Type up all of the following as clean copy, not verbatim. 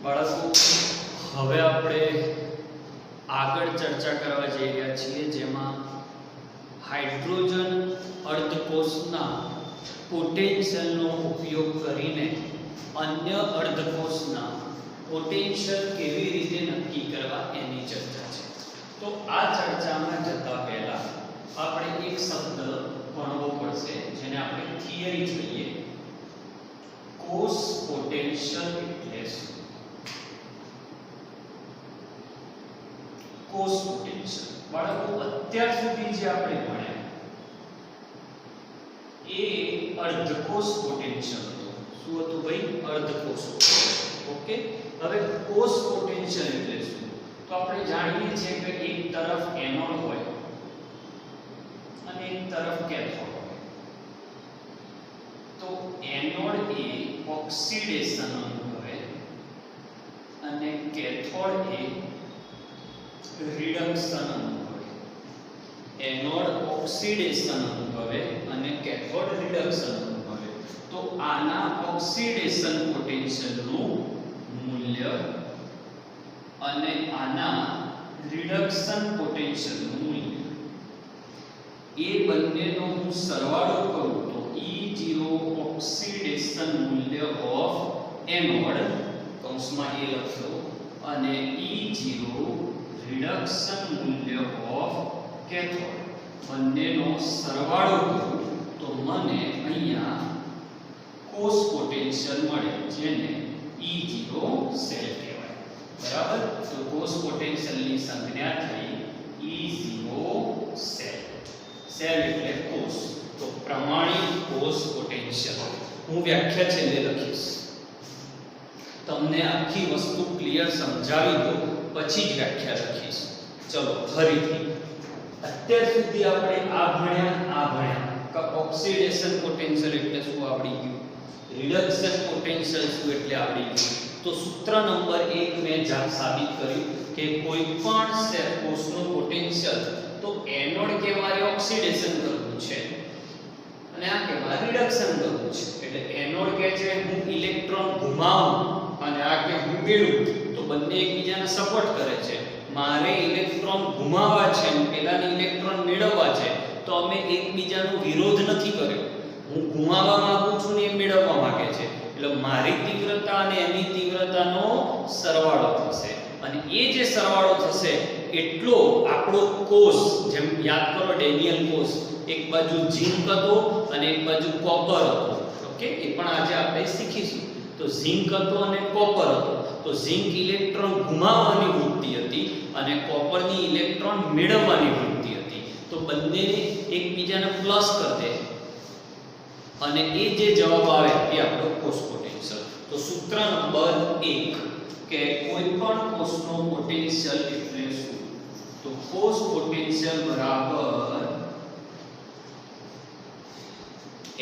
બાળકો હવે આપણે આગળ ચર્ચા કરવા જઈ રહ્યા છીએ જેમાં હાઇડ્રોજન અર્ધકોષના પોટેન્શિયલનો ઉપયોગ કરીને અન્ય અર્ધકોષના પોટેન્શિયલ કેવી રીતે નક્કી કરવા એની ચર્ચા છે. તો આ ચર્ચામાં જતા પહેલા આપણે એક શબ્દ ભણવો પડશે જેને આપણે થિયરી જોઈએ. કોષ પોટેન્શિયલ એટલે શું? કોષ પોટેન્શિયલ બાળકો અત્યાર સુધી જે આપણે ભણ્યા એ અર્ધકોષ પોટેન્શિયલ હતું. શું હતું ભાઈ? અર્ધકોષ. ઓકે, હવે કોષ પોટેન્શિયલ એટલે શું? તો આપણે જાણીએ છીએ કે એક તરફ એનોડ હોય અને એક તરફ કેથોડ હોય. તો એનોડ એ ઓક્સિડેશન અનુભવે અને કેથોડ એ રિડક્શન અનુભવે. એનોડ ઓક્સિડેશન અનુભવે અને કેથોડ રિડક્શન અનુભવે. તો આના ઓક્સિડેશન પોટેન્શિયલનું મૂલ્ય અને આના રિડક્શન પોટેન્શિયલનું મૂલ્ય એ બંનેનો હું સરવાળો કરું તો E0 ઓક્સિડેશન મૂલ્ય ઓફ એનોડ કૌંસમાં એ લખો અને E0 રિડક્શન મૂલ્ય ઓફ કેથોડ બંનેનો સરવાળો કરું તો મને અહીંયા કોષ પોટેન્શિયલ મળે જેને E0 સેલ કહેવાય. બરાબર? તો કોષ પોટેન્શિયલની સંજ્ઞા થઈ E0 સેલ. સેલ એટલે કોષ. તો પ્રમાણિત કોષ પોટેન્શિયલ હું વ્યાખ્યા છેલ્લે લખીશ. તમને આખી વસ્તુ ક્લિયર સમજાવી દો પછી જ વ્યાખ્યા લખીશ. ચલો ફરીથી અત્યાર સુધી આપણે આ ભણ્યા કે ઓક્સિડેશન પોટેન્શિયલ એટલે શું આવડી ગયું, રિડક્શન પોટેન્શિયલ શું એટલે આવડી ગયું. તો સૂત્ર નંબર 1 મેં સાબિત કર્યું કે કોઈ પણ કોષનું પોટેન્શિયલ તો એનોડ કે મારે ઓક્સિડેશન કરવું છે અને આ કે મારે રિડક્શન કરવું છે. એટલે એનોડ કે છે હું ઇલેક્ટ્રોન ઘુમાવું અને આ કે હું મેળવું તો બંને એકબીજાને સપોર્ટ કરે છે. મારે ઇલેક્ટ્રોન ઘુમાવવા છે અને પેલાને ઇલેક્ટ્રોન મેળવવા છે તો અમે એકબીજાનો વિરોધ નથી કર્યો. હું ઘુમાવવા માંગુ છું ને એ મેળવવા માંગે છે એટલે મારી તીવ્રતા અને એની તીવ્રતાનો સરવાળો થશે અને એ જે સરવાળો થશે એટલો આપણો કોષ, જેમ યાદ કરો ડેનિયલ કોષ, એક બાજુ ઝિંક હતો અને એક બાજુ કોપર હતો. ઓકે, એ પણ આજે આપણે શીખીશું. તો ઝિંક હતો અને કોપર હતો. તો ઝિંક ઇલેક્ટ્રોન ઘુમાવવાની વૃત્તિ હતી અને કોપરની ઇલેક્ટ્રોન મેળવવાની વૃત્તિ હતી. તો બંનેને એકબીજાને પ્લસ કરી દે અને એ જે જવાબ આવે એ આપણો કોષ પોટેન્શિયલ. તો સૂત્ર નંબર 1 કે કોઈ પણ કોષનો પોટેન્શિયલ એટલે શું? તો કોષ પોટેન્શિયલ બરાબર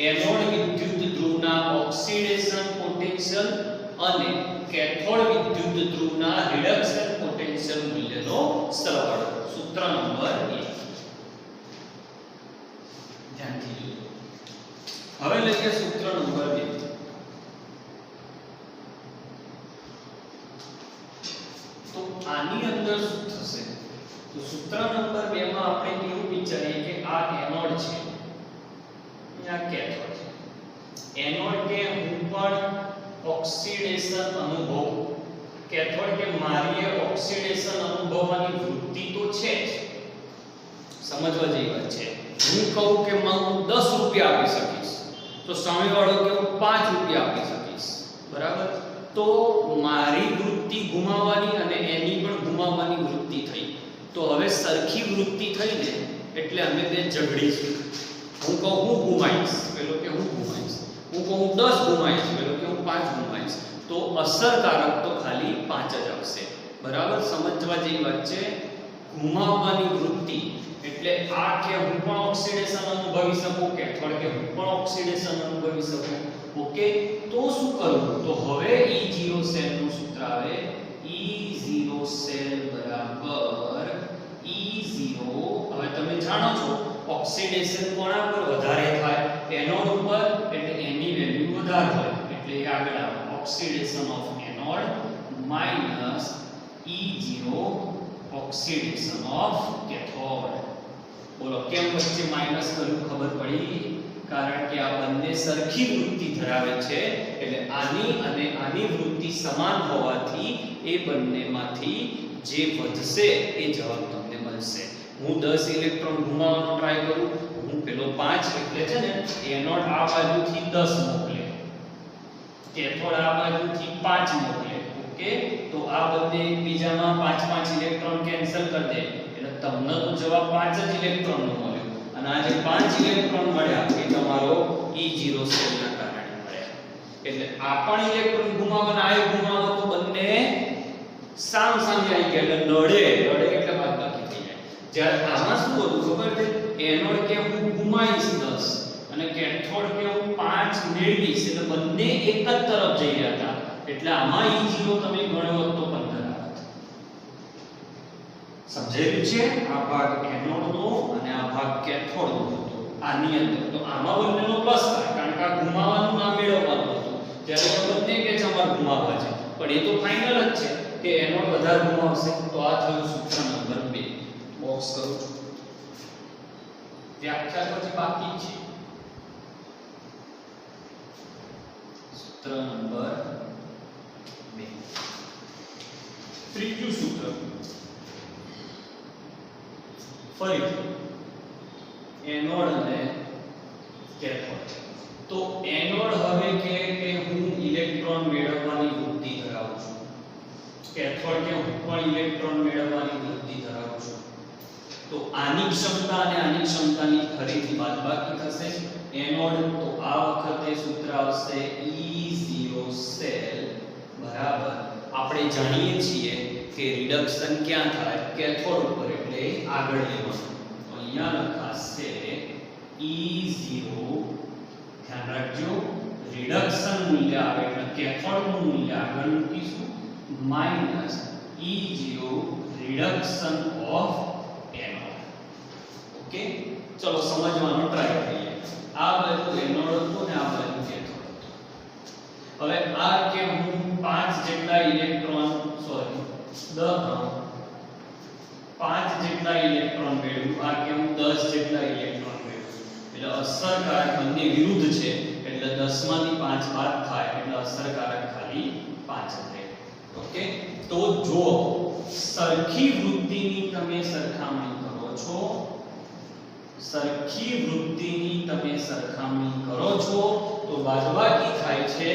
એનોડ વિદ્યુત ધ્રુવના ઓક્સિડેશન પોટેન્શિયલ અને કેથોડ વિદ્યુત ધ્રુવના રિડક્શન પોટેન્શિયલ મૂલ્યનો સરવાળો. સૂત્ર નંબર 1 ધ્યાનથી જોજો. હવે લઈએ સૂત્ર નંબર 2. તો આની અંદર શું થશે? તો સૂત્ર નંબર 2 માં આપણે એવું વિચારીએ કે આ એનોડ છે અને આ કેથોડ છે. એનોડ કે હું પણ ઓક્સિડેશન અનુભવ, કેથોડ કે મારી ઓક્સિડેશન અનુભવવાની વૃત્તિ તો છે જ. સમજવા જેવી વાત છે. હું કહું કે હું 10 રૂપિયા આપી શકીશ તો સામેવાળો કે હું 5 રૂપિયા આપી શકીશ. બરાબર? તો મારી વૃત્તિ ગુમાવવાની અને એની પણ ગુમાવવાની વૃત્તિ થઈ. તો હવે સરખી વૃત્તિ થઈ ને એટલે અમે બે ઝઘડીશું. હું કહું હું ગુમાઈશ, પેલો કે હું ગુમાઈશ. હું કહું 10 ગુમાઈશ, પેલો કે હું 5 ગુમાઈશ. તો અસરકારક તો ખાલી 5 જ આવશે. બરાબર? સમજવા જેવી વાત છે. ગુમાવવાની વૃત્તિ એટલે આ કે હું પણ ઓક્સિડેશન અનુભવી શકું, કેથોડ કે હું પણ ઓક્સિડેશન અનુભવી શકું. ઓકે, તો શું કરવું? તો હવે E0 સેલ નું સૂત્ર આવે E0 સેલ બરાબર E0. હવે તમે જાણો છો ઓક્સિડેશન કોના પર વધારે થાય? એનોડ ઉપર, એટલે એની વેલ્યુ વધારે હોય એટલે એ આગળ આવે oxidation of anode minus E0 oxidation of cathode. બોલો કેમ વચ્ચે માઇનસ કર્યું? ખબર પડી? કારણ કે આ બંને સરખી વૃત્તિ ધરાવે છે, એટલે આની અને આની વૃત્તિ સમાન હોવાથી એ બંનેમાંથી જે વધશે એ જવાબ તમને મળશે. હું 10 ઇલેક્ટ્રોન ઘુમાવવાનો ટ્રાય કરું, હું પેલો 5 એટલે છે ને એનોડ આ બાજુથી 10 મોકલે, કેથોડ આ બાજુથી 5 મોકલે. ઓકે, તો આ બંને એકબીજામાં 5 ઇલેક્ટ્રોન કેન્સલ કરી દે, એટલે તમને તો જવાબ 5 જ ઇલેક્ટ્રોનનો મળ્યો. અને આ જે 5 ઇલેક્ટ્રોન મળ્યા એ તમારો E0 સેલના કારણે મળ્યા. એટલે આ પણ ઇલેક્ટ્રોન ઘુમાવવાના આ ઘુમાવો તો બંને સામ સામે આવી ગયા, એટલે લડે એટલે બાદબાકી થઈ જાય. જ્યારે આમાં શું હતું ખબર છે? એનોડ કે હું ઘુમાઈશ 10 અને કેથોડ કે હું 5 મેળવીશ, એટલે બંને એક જ તરફ જઈ રહ્યા હતા. એટલે આમાં E0 તમે ગણ્યો તો 15 આવત. સમજાયું છે? આ ભાગ એનોડનો અને આ ભાગ કેથોડનો હતો આની અંદર. તો આમાં બંનેનો પ્લસ થાય, કારણ કે આ ઘુમાવવાનું ના મેળવવાનું હતું. જ્યારે બંને કે છે અમાર ઘુમાવવા છે, પણ એ તો ફાઇનલ જ છે કે એનોડ વધારે ઘુમાવશે. તો આ થયું સૂત્ર નંબર 2. બોક્સ કરું છું. વ્યાખ્યા પછી બાકી છે. સૂત્ર નંબર 2. ત્રીજું સૂત્ર ફરીથી એનોડ અને કેથોડ. તો એનોડ હવે કે હું ઇલેક્ટ્રોન મેળવવાની વૃત્તિ ધરાવું છું, કેથોડ કે હું પણ ઇલેક્ટ્રોન મેળવવાની વૃત્તિ ધરાવું છું. તો આની ક્ષમતા અને આની ક્ષમતાની ફરીથી બાદબાકી થશે. એનોડ તો આ વખતે સૂત્ર આવશે E0 સેલ બરાબર, આપણે જાણીએ છીએ કે રિડક્શન ક્યાં થાય? કેથોડ ઉપર, એટલે આગળ લેવાનું. તો અહીંયા લખાશે E0, ધ્યાન રાખજો રિડક્શન મૂલ્ય આવે એટલે કેથોડનું મૂલ્ય આગળ મૂકીશું, minus E0 reduction of anode. Okay, ચલો સમજવાનો ટ્રાય કરીએ. આ બાજુ એનોડ હતો ને આ બાજુ કેથોડ હતો. હવે આ કે હું 5 જેટલા ઇલેક્ટ્રોન 5 જેટલા ઇલેક્ટ્રોન મેળવું, આ કે હું 10 જેટલા ઇલેક્ટ્રોન મેળવું. એટલે અસરકારક બંને વિરુદ્ધ છે, એટલે 10 માંથી 5 બાદ થાય, એટલે અસરકારક ખાલી 5 જ રહે. ઓકે, તો જો સરખી વૃત્તિની તમે સરખામણી કરો છો, સરખી વૃત્તિની તમે સરખામણી કરો છો તો બાદબાકી થાય છે,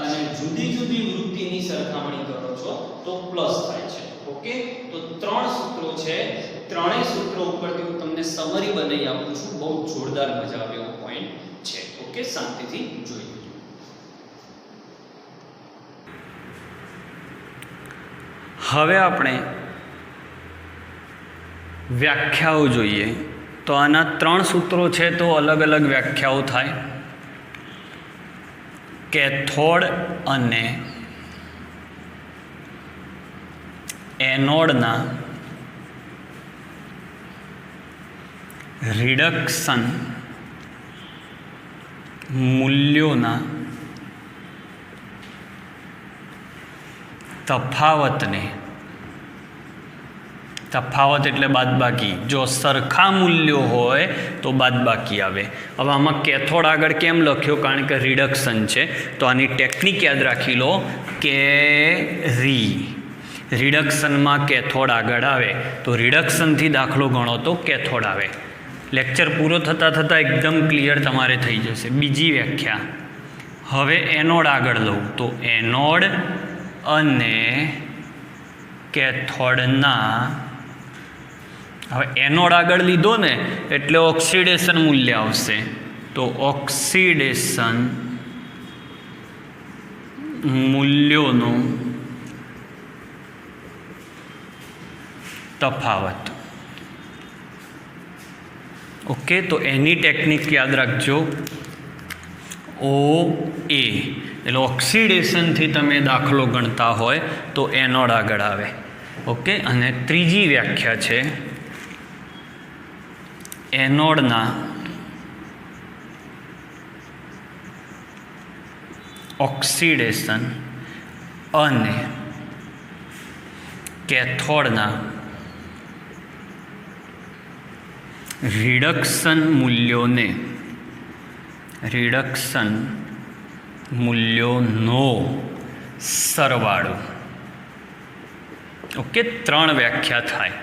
અને જુદી જુદી વૃત્તિની સરખામણી કરો છો તો પ્લસ થાય છે. ઓકે, તો 3 સૂત્રો છે. ત્રણેય સૂત્રો ઉપરથી હું તમને સમરી બનાવી આપું છું. બહુ જોરદાર મજા આવે એવો પોઈન્ટ છે. ઓકે, શાંતિથી જોઈ લેજો. હવે આપણે વ્યાખ્યાઓ જોઈએ. તો આના 3 સૂત્રો છે, તો અલગ અલગ વ્યાખ્યાઓ થાય. કેથોડ અને એનોડના રિડક્શન મૂલ્યોના તફાવત એટલે બાદબાકી. જો સરખા મૂલ્યો હોય તો બાદબાકી આવે. હવે આમાં કેથોડ આગળ કેમ લખ્યો? કારણ કે રિડક્શન છે. તો આની ટેકનિક યાદ રાખી લો કે રિડક્શનમાં કેથોડ આગળ આવે તો રિડક્શનથી દાખલો ગણો તો કેથોડ આવે. લેક્ચર પૂરો થતાં એકદમ ક્લિયર તમારે થઈ જશે. બીજી વ્યાખ્યા, હવે એનોડ આગળ લઉં તો એનોડ અને કેથોડના, હવે એનોડ આગળ લીધો ને એટલે ઓક્સિડેશન મૂલ્ય આવશે. તો ઓક્સિડેશન મૂલ્યોનો તફાવત. ઓકે, તો એની ટેકનિક યાદ રાખજો. OA એટલે ઓક્સિડેશનથી તમે દાખલો ગણતા હોય તો એનોડ આગળ આવે. ઓકે, અને ત્રીજી વ્યાખ્યા છે એનોડના ઓક્સિડેશન અને કેથોડના રિડક્શન મૂલ્યોનો સરવાળો. ઓકે, 3 વ્યાખ્યા થાય.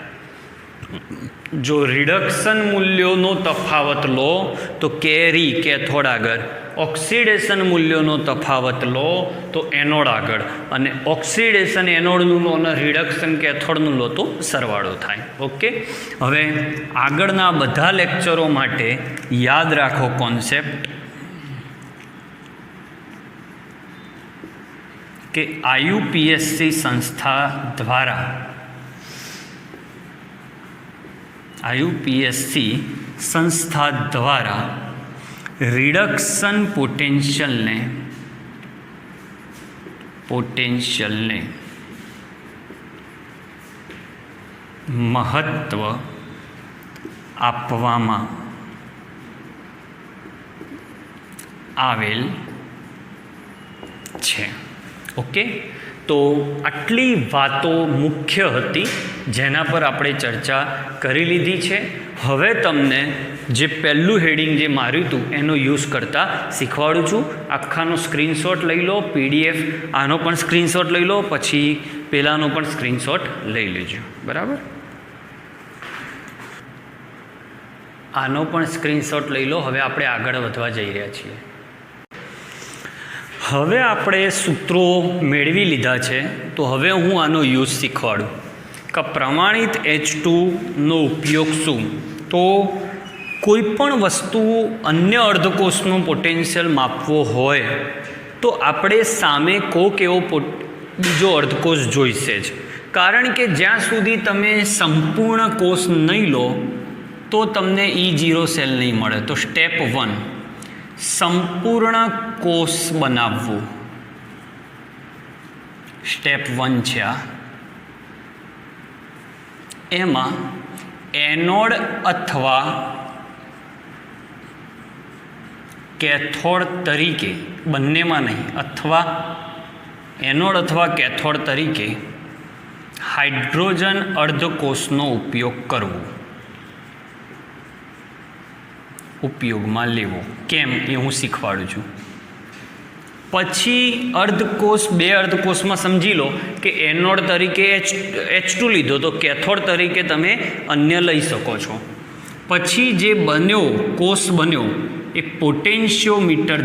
જો રિડક્શન મૂલ્યોનો તફાવત લો તો કેરી કેથોડ આગળ, ઓક્સિડેશન મૂલ્યોનો તફાવત લો તો એનોડ આગળ, અને ઓક્સિડેશન એનોડનું લો અને રિડક્શન કેથોડનું લો તો સરવાળો થાય. ઓકે, હવે આગળના બધા લેક્ચરો માટે યાદ રાખો કોન્સેપ્ટ કે આઈયુપીએસસી સંસ્થા દ્વારા રિડક્શન પોટેન્શિયલને મહત્વ આપવામાં આવેલ છે. ઓકે, તો આટલી વાતો મુખ્ય હતી જેના પર આપણે ચર્ચા કરી લીધી છે. હવે તમને જે પહેલું હેડિંગ જે માર્યું હતું એનો યુઝ કરતાં શીખવાડું છું. આખાનો સ્ક્રીનશોટ લઈ લો, પીડીએફ આનો પણ સ્ક્રીનશોટ લઈ લો, પછી પેલાનો પણ સ્ક્રીનશોટ લઈ લેજો. બરાબર, આનો પણ સ્ક્રીનશોટ લઈ લો. હવે આપણે આગળ વધવા જઈ રહ્યા છીએ. હવે આપણે સૂત્રો મેળવી લીધા છે, તો હવે હું આનો યુઝ શીખવાડું કે પ્રમાણિત H2નો ઉપયોગ શું. તો કોઈ પણ વસ્તુ અન્ય અર્ધકોષનું પોટેન્શિયલ માપવો હોય તો આપણે સામે કોક એવો બીજો અર્ધકોષ જોઈશે જ. કારણ કે જ્યાં સુધી તમે સંપૂર્ણ કોષ નહીં લો તો તમને E0 સેલ નહીં મળે. તો સ્ટેપ 1 સંપૂર્ણ કોષ બનાવવું, સ્ટેપ 1 છે આ. એમાં એનોડ અથવા કેથોડ તરીકે, બંનેમાં નહીં, અથવા એનોડ અથવા કેથોડ તરીકે હાઇડ્રોજન અર્ધકોષનો ઉપયોગ કરવો, ઉપયોગમાં લેવો. કેમ એ હું શીખવાડું છું. પછી અર્ધકોષ, 2 અર્ધકોષમાં સમજી લો કે એનોડ તરીકે H2 લીધો તો કેથોડ તરીકે તમે અન્ય લઈ શકો છો. પછી જે બન્યો કોષ બન્યો એ પોટેન્શિયોમીટર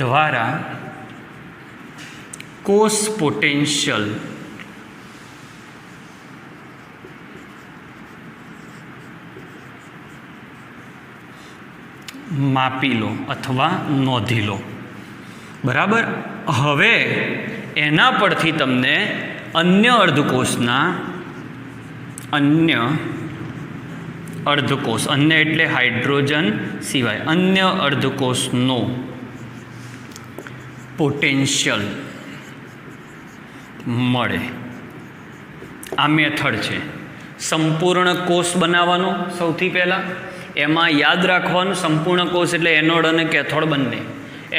દ્વારા કોષ પોટેન્શિયલ માપી લો અથવા નોંધી લો. બરાબર, હવે એના પરથી તમને અન્ય અર્ધકોષ, અન્ય એટલે હાઇડ્રોજન સિવાય અન્ય અર્ધકોષનો પોટેન્શિયલ મળે. આ મેથડ છે. સંપૂર્ણ કોષ બનાવવાનો સૌથી પહેલાં. એમાં યાદ રાખવાનું સંપૂર્ણ કોષ એટલે એનોડ અને કેથોડ બંને.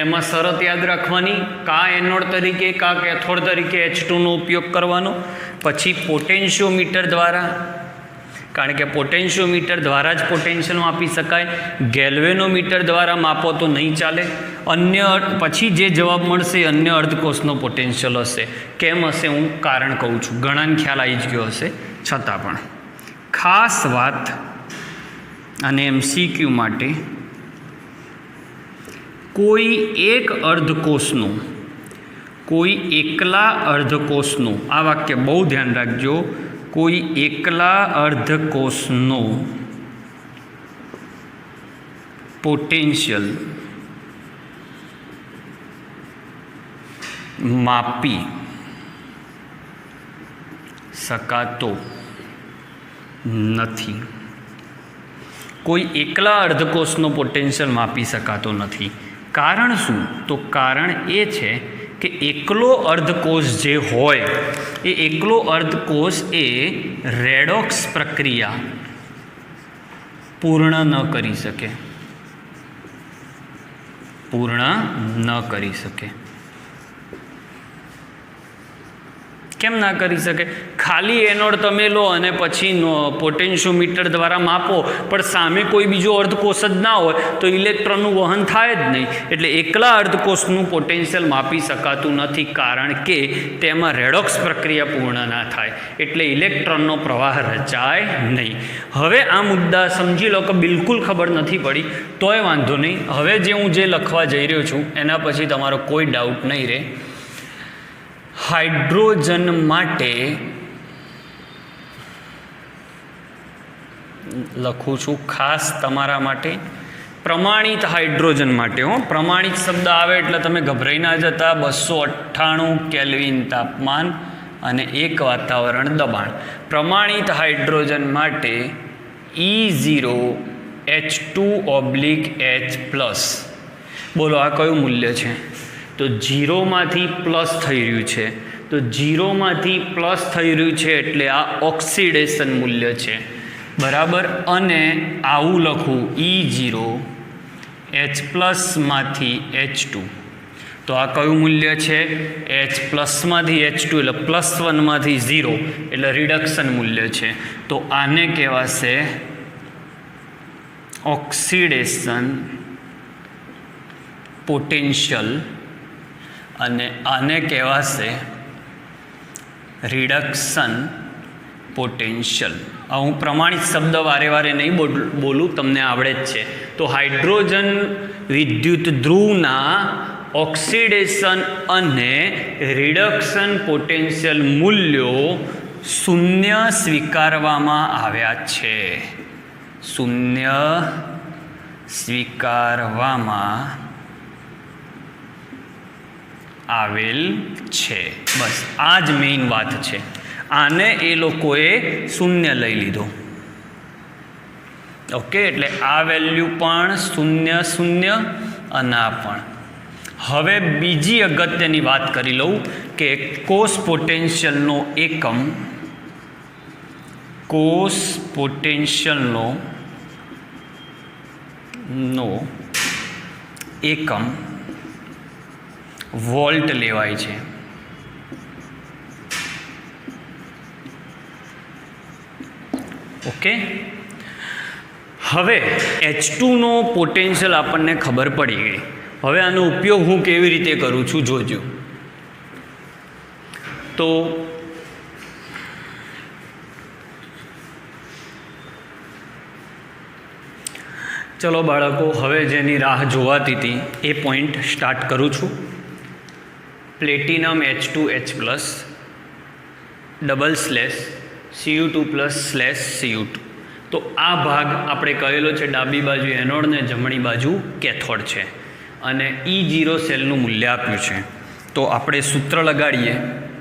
એમાં શરત યાદ રાખવાની, કા એનોડ તરીકે કા કેથોડ તરીકે H2નો ઉપયોગ કરવાનો. પછી પોટેન્શિયોમીટર દ્વારા, કારણ કે પોટેન્શિયોમીટર દ્વારા જ પોટેન્શિયલ માપી શકાય. ગેલ્વેનોમીટર દ્વારા માપો તો નહીં ચાલે. પછી જે જવાબ મળશે એ અન્ય અર્ધકોષનો પોટેન્શિયલ હશે. કેમ હશે હું કારણ કહું છું, ઘણાને ખ્યાલ આવી જ ગયો હશે. છતાં પણ ખાસ વાત અને MCQ માટે, કોઈ એકલા અર્ધકોષનો, આ વાક્ય બહુ ધ્યાન રાખજો, કોઈ એકલા અર્ધકોષનો પોટેન્શિયલ માપી શકાતો નથી. કોઈ એકલા અર્ધકોષનો પોટેન્શિયલ માપી શકાતો નથી. કારણ શું? તો કારણ એ છે કે એકલો અર્ધકોષ જે હોય એ એકલો અર્ધકોષ એ રેડોક્સ પ્રક્રિયા પૂર્ણ ન કરી શકે. કેમ ના કરી શકે? ખાલી એનોડ તમે લો અને પછી પોટેન્શિયોમીટર દ્વારા માપો, પણ સામે કોઈ બીજો અર્ધકોષ જ ના હોય તો ઇલેક્ટ્રોનનું વહન થાય જ નહીં. એટલે એકલા અર્ધકોષનું પોટેન્શિયલ માપી શકાતું નથી, કારણ કે તેમાં રેડોક્સ પ્રક્રિયા પૂર્ણ ના થાય, એટલે ઇલેક્ટ્રોનનો પ્રવાહ રચાય નહીં. હવે આ મુદ્દા સમજી લો કે બિલકુલ ખબર નથી પડી તોય વાંધો નહીં. હવે હું જે લખવા જઈ રહ્યો છું એના પછી તમારો કોઈ ડાઉટ નહીં રહે. હાઇડ્રોજન માટે લખું છું ખાસ તમારા માટે, પ્રમાણિત હાઇડ્રોજન માટે. પ્રમાણિત શબ્દ આવે એટલે તમે ગભરાઈ ના જતા. 298 કેલ્વિન તાપમાન અને 1 વાતાવરણ દબાણ. પ્રમાણિત હાઇડ્રોજન માટે E0H2/H+. બોલો આ કયું મૂલ્ય છે? તો 0માંથી પ્લસ થઈ રહ્યું છે, તો 0માંથી પ્લસ થઈ રહ્યું છે એટલે આ ઓક્સિડેશન મૂલ્ય છે, બરાબર. અને આવું લખું E0H+માંથી H2, તો આ કયું મૂલ્ય છે? H+માંથી H2 એટલે +1માંથી 0 એટલે રિડક્શન મૂલ્ય છે. તો આને કહેવાશે ઓક્સિડેશન પોટેન્શિયલ અને આને કહેવાશે રિડક્શન પોટેન્શિયલ. હું પ્રમાણિત શબ્દ વારે વારે નહીં બોલું, તમને આવડે જ છે. તો હાઇડ્રોજન વિદ્યુત ધ્રુવના ઓક્સિડેશન અને રિડક્શન પોટેન્શિયલ મૂલ્યો શૂન્ય સ્વીકારવામાં આવ્યા છે. શૂન્ય સ્વીકારવામાં આવેલ છે. બસ આ જ મેઇન વાત છે. આને એ લોકોએ શૂન્ય લઈ લીધો. ઓકે, એટલે આ વેલ્યુ પણ શૂન્ય શૂન્ય અને આ પણ. હવે બીજી અગત્યની વાત કરી લઉં કે કોષ પોટેન્શિયલનો એકમ, કોષ પોટેન્શિયલનો એકમ વોલ્ટ લેવાય છે. ઓકે, હવે H2નો પોટેન્શિયલ આપણને ખબર પડી ગઈ. હવે આનો ઉપયોગ હું કેવી રીતે કરું છું જોજો. તો ચલો બાળકો, હવે જેની રાહ જોવાતી હતી એ પોઈન્ટ સ્ટાર્ટ કરું છું. Platinum H2H+, /Cu2+/Cu2. તો આ ભાગ આપણે કહેલો છે ડાબી બાજુ એનોડ ને જમણી બાજુ કેથોડ છે, અને E0 સેલનું મૂલ્ય આપ્યું છે. તો આપણે સૂત્ર લગાડીએ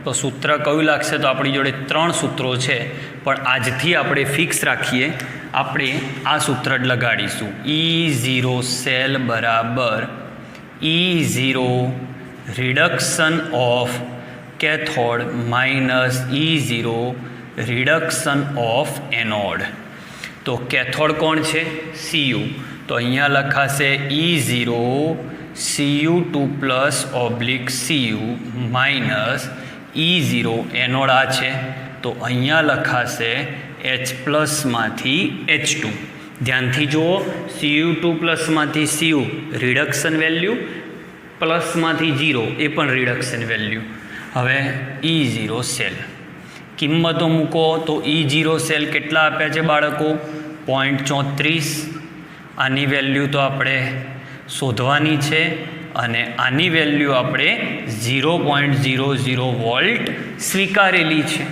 તો સૂત્ર કયું લાગશે? તો આપણી જોડે 3 સૂત્રો છે, પણ આજથી આપણે ફિક્સ રાખીએ, આપણે આ સૂત્ર જ લગાડીશું. E0 સેલ બરાબર E0 reduction of cathode minus E0 reduction of anode. તો કેથોડ કોણ છે? Cu. તો અહીંયા લખાશે E0 Cu2+/Cu minus E0 anode આ છે, તો અહીંયા લખાશે H+માંથી H2. ધ્યાનથી જુઓ, Cu2+માંથી Cu રિડક્શન વેલ્યુ, પ્લસમાંથી 0 એ પણ રિડક્શન વેલ્યુ. હવે E0 સેલ કિંમતો મૂકો તો E0 સેલ કેટલા આપ્યા છે બાળકો? 0.34. આની વેલ્યુ તો આપણે શોધવાની છે, અને આની વેલ્યુ આપણે 0.00 વોલ્ટ સ્વીકારેલી છે.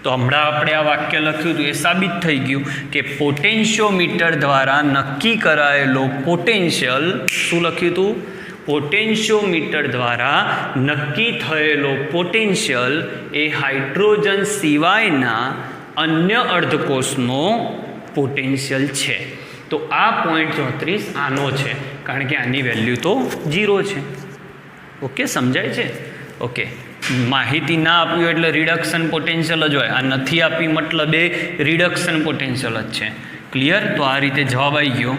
તો હમણાં આપણે આ વાક્ય લખ્યું હતું એ સાબિત થઈ ગયું કે પોટેન્શિયોમીટર દ્વારા નક્કી કરાયેલો પોટેન્શિયલ, શું લખ્યું હતું? પોટેન્શિયોમીટર દ્વારા નક્કી થયેલો પોટેન્શિયલ એ હાઇડ્રોજન સિવાયના અન્ય અર્ધકોષનો પોટેન્શિયલ છે. તો આ 0.34 આનો છે, કારણ કે આની વેલ્યુ તો 0 છે. ઓકે, સમજાય છે? ઓકે, માહિતી ના આપી હોય એટલે રિડક્શન પોટેન્શિયલ જ હોય, આ નથી આપી મતલબ એ રિડક્શન પોટેન્શિયલ જ છે. ક્લિયર? તો આ રીતે જવાબ આવી ગયો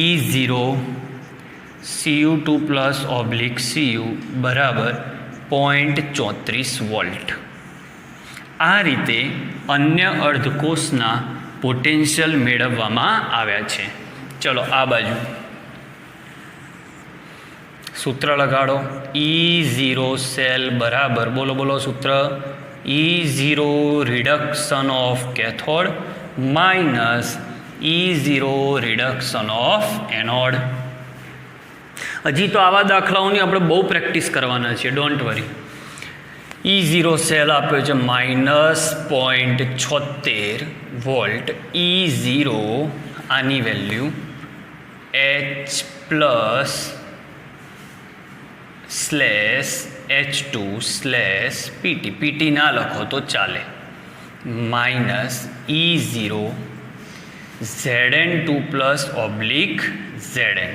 E0 Cu2+/Cu બરાબર 0.34 વોલ્ટ. આ રીતે અન્ય અર્ધકોષના પોટેન્શિયલ મેળવવામાં આવ્યા છે. ચલો આ બાજુ સૂત્ર લગાડો. E0 સેલ બરાબર, બોલો બોલો સૂત્ર, E0 reduction of cathode minus E0 reduction of anode. હજી તો આવા દાખલાઓની આપણે બહુ પ્રેક્ટિસ કરવાના છે, ડોન્ટ વરી. E0 સેલ આપ્યો છે -0.76 વોલ્ટ. E0 આની વેલ્યુ H+/H2/PT. PT ના લખો તો ચાલે. Minus E0 Zn2+/Zn.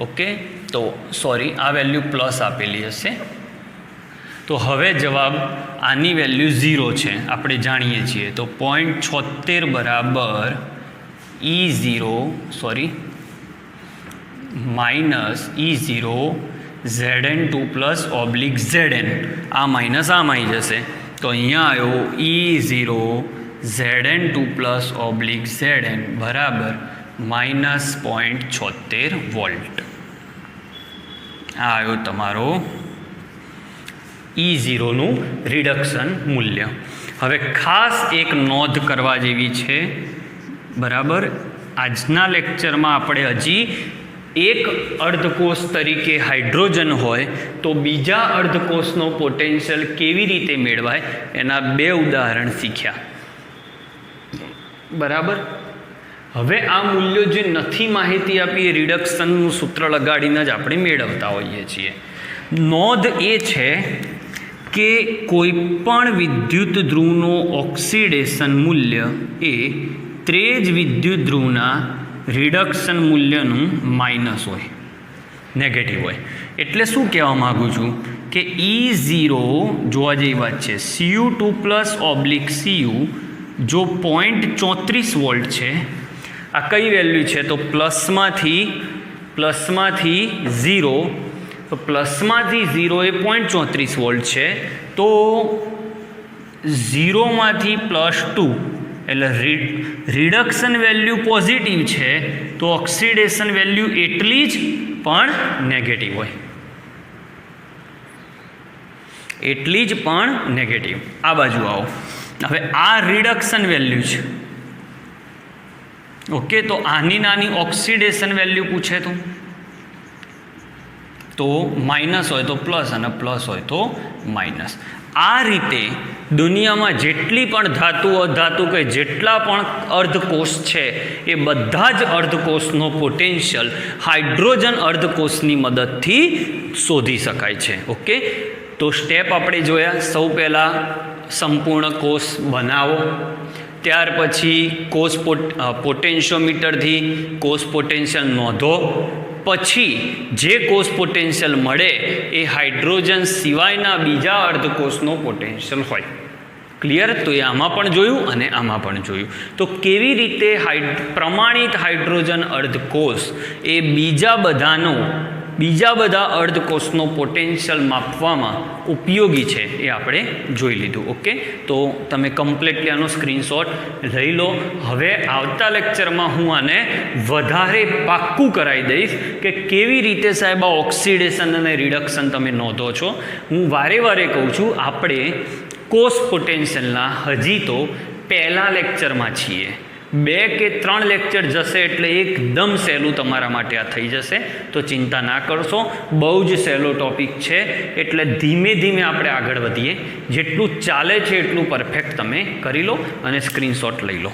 ઓકે, તો સોરી આ વેલ્યુ પ્લસ આપેલી હશે. તો હવે જવાબ આની વેલ્યુ 0 છે, આપણે જાણીએ છીએ. તો 0.76 બરાબર E0 માઇનસ E0 Zn2+/Zn. આ માઇનસ આમાં આવી જશે. તો અહીંયા આવ્યો E0 Zn2+/Zn બરાબર -0.76 વોલ્ટ. આ આવ્યો તમારો E0નું રિડક્શન મૂલ્ય. હવે ખાસ એક નોંધ કરવા જેવી છે, બરાબર. આજના લેક્ચરમાં આપણે હજી એક અર્ધકોષ તરીકે હાઇડ્રોજન હોય તો બીજા અર્ધકોષનો પોટેન્શિયલ કેવી રીતે મેળવાય એના 2 ઉદાહરણ શીખ્યા, બરાબર. હવે આ મૂલ્યો જે નથી માહિતી આપી એ રિડક્શનનું સૂત્ર લગાડીને જ આપણે મેળવતા હોઈએ છીએ. નોંધ એ છે કે કોઈ પણ વિદ્યુત ધ્રુવનો ઓક્સિડેશન મૂલ્ય એ તે જ વિદ્યુત ધ્રુવના રિડક્શન મૂલ્યનું માઇનસ હોય, નેગેટિવ હોય. એટલે શું કહેવા માગું છું કે E0 જોવા જેવી વાત છે. Cu2+/Cu જો 0.34 વોલ્ટ છે, આ કઈ વેલ્યુ છે? તો પ્લસમાંથી 0, તો પ્લસમાંથી 0 એ 0.34 વોલ્ટ છે. તો 0માંથી +2 એટલે રિડક્શન વેલ્યુ પોઝિટિવ છે, તો ઓક્સિડેશન વેલ્યુ એટલી જ પણ નેગેટિવ હોય, એટલી જ પણ નેગેટિવ. આ બાજુ આવો. હવે આ રિડક્શન વેલ્યુ છે, ઓકે. તો આની નાની ઓક્સિડેશન વેલ્યુ પૂછે તો માઇનસ હોય તો પ્લસ અને પ્લસ હોય તો માઇનસ. આ રીતે દુનિયામાં જેટલી પણ ધાતુ અધાતુ કે જેટલા પણ અર્ધકોષ છે એ બધા જ અર્ધકોષનો પોટેન્શિયલ હાઇડ્રોજન અર્ધકોષની મદદથી શોધી શકાય છે, ઓકે. તો સ્ટેપ આપણે જોયા. સૌ પહેલાં સંપૂર્ણ કોષ બનાવો, ત્યાર પછી કોષ પોટેન્શિયોમીટરથી કોષ પોટેન્શિયલ નોંધો, પછી જે કોષ પોટેન્શિયલ મળે એ હાઇડ્રોજન સિવાયના બીજા અર્ધકોષનો પોટેન્શિયલ હોય. ક્લિયર? તો એ આમાં પણ જોયું અને આમાં પણ જોયું. તો કેવી રીતે પ્રમાણિત હાઇડ્રોજન અર્ધકોષ એ બીજા બધા અર્ધકોષનો પોટેન્શિયલ માપવામાં ઉપયોગી છે એ આપણે જોઈ લીધું, ઓકે. તો તમે કમ્પ્લીટલી આનો સ્ક્રીનશોટ લઈ લો. હવે આવતા લેક્ચરમાં હું આને વધારે પાક્કું કરાવી દઈશ કે કેવી રીતે સાહેબ આ ઓક્સિડેશન અને રિડક્શન તમે નોંધો છો. હું વારે કહું છું, આપણે કોષ પોટેન્શિયલના હજી તો પહેલા લેક્ચરમાં છીએ. 2 કે 3 લેક્ચર જશે એટલે એકદમ સહેલું તમારા માટે આ થઈ જશે. તો ચિંતા ના કરશો, બહુ જ સહેલો ટોપિક છે. એટલે ધીમે ધીમે આપણે આગળ વધીએ. જેટલું ચાલે છે એટલું પરફેક્ટ તમે કરી લો અને સ્ક્રીનશોટ લઈ લો.